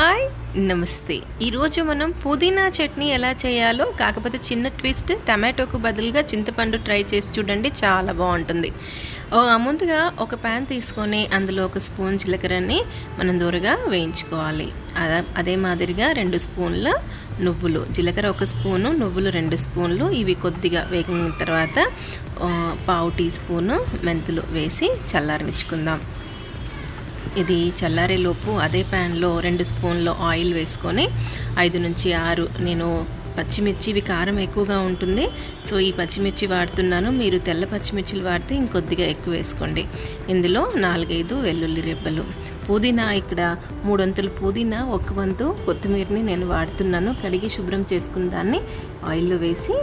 Hi నమస్తే. ఈరోజు మనం పుదీనా చట్నీ ఎలా చేయాలో, కాకపోతే చిన్న ట్విస్ట్, టమాటోకు బదులుగా చింతపండు ట్రై చేసి చూడండి, చాలా బాగుంటుంది. ముందుగా ఒక ప్యాన్ తీసుకొని అందులో ఒక స్పూన్ జీలకర్రని మనం దూరగా వేయించుకోవాలి. అదే మాదిరిగా 2 స్పూన్ల నువ్వులు, జీలకర్ర 1 స్పూను, నువ్వులు 2 స్పూన్లు. ఇవి కొద్దిగా వేగిన తర్వాత పావు టీ స్పూను మెంతులు వేసి చల్లారనిచ్చుకుందాం. ఇది చల్లారేలోపు అదే ప్యాన్లో 2 స్పూన్ల ఆయిల్ వేసుకొని 5 నుంచి 6 నేను పచ్చిమిర్చి, ఇవి కారం ఎక్కువగా ఉంటుంది, సో ఈ పచ్చిమిర్చి వాడుతున్నాను. మీరు తెల్ల పచ్చిమిర్చిలు వాడితే ఇంకొద్దిగా ఎక్కువ వేసుకోండి. ఇందులో 4-5 వెల్లుల్లి రెబ్బలు, పుదీనా ఇక్కడ 3 వంతులు పుదీనా, 1 వంతు కొత్తిమీరని నేను వాడుతున్నాను. కడిగి శుభ్రం చేసుకున్న దాన్ని ఆయిల్లో వేసి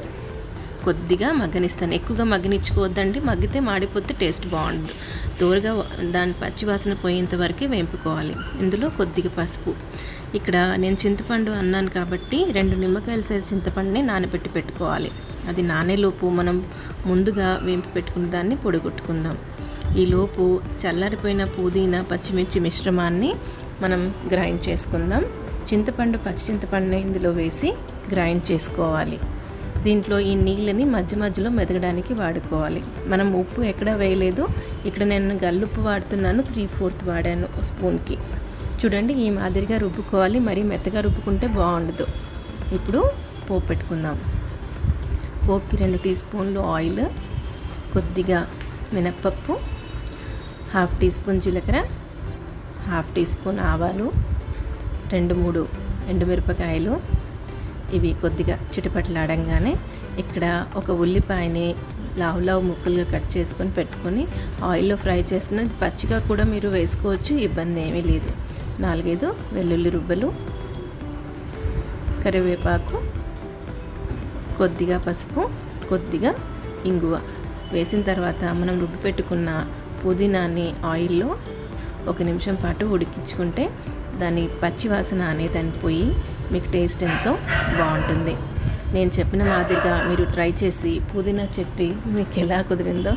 కొద్దిగా మగ్గనిస్తాను. ఎక్కువగా మగ్గనిచ్చుకోవద్దండి, మగ్గితే మాడిపోతే టేస్ట్ బాగుండదు. దూరగా దాని పచ్చివాసన పోయేంత వరకు వేంపుకోవాలి. ఇందులో కొద్దిగా పసుపు. ఇక్కడ నేను చింతపండు అన్నాను కాబట్టి 2 నిమ్మకాయల సైజు చింతపండుని నానబెట్టి పెట్టుకోవాలి. అది నానేలోపు మనం ముందుగా వేంపు పెట్టుకున్న దాన్ని పొడిగొట్టుకుందాం. ఈలోపు చల్లారిపోయిన పుదీనా పచ్చిమిర్చి మిశ్రమాన్ని మనం గ్రైండ్ చేసుకుందాం. పచ్చి చింతపండుని ఇందులో వేసి గ్రైండ్ చేసుకోవాలి. దీంట్లో ఈ నీళ్ళని మధ్య మధ్యలో మెదగడానికి వాడుకోవాలి. మనం ఉప్పు ఎక్కడ వేయలేదు, ఇక్కడ నేను గల్లుప్పు వాడుతున్నాను, 3/4 వాడాను స్పూన్కి. చూడండి, ఈ మాదిరిగా రుబ్బుకోవాలి, మరీ మెత్తగా రుబ్బుకుంటే బాగుండదు. ఇప్పుడు పోపు పెట్టుకుందాం. పోపుకి 2 టీ స్పూన్లు ఆయిల్, కొద్దిగా మినప్పప్పు, 1/2 టీ స్పూన్ జీలకర్ర, 1/2 టీ స్పూన్ ఆవాలు, 2-3 ఎండుమిరపకాయలు. ఇవి కొద్దిగా చిటపటలాడంగానే ఇక్కడ ఒక ఉల్లిపాయని లావు ముక్కలుగా కట్ చేసుకొని పెట్టుకొని ఆయిల్లో ఫ్రై చేస్తున్న. పచ్చిగా కూడా మీరు వేసుకోవచ్చు, ఇబ్బంది ఏమీ లేదు. 4-5 వెల్లుల్లి రుబ్బలు, కరివేపాకు, కొద్దిగా పసుపు, కొద్దిగా ఇంగువ వేసిన తర్వాత మనం రుబ్బి పెట్టుకున్న పుదీనాని ఆయిల్లో 1 నిమిషం పాటు ఉడికించుకుంటే దాని పచ్చివాసన అనేదాన్ని పోయి మీకు టేస్ట్ ఎంతో బాగుంటుంది. నేను చెప్పిన మాదిరిగా మీరు ట్రై చేసి పుదీనా చట్నీ మీకు ఎలా కుదిరిందో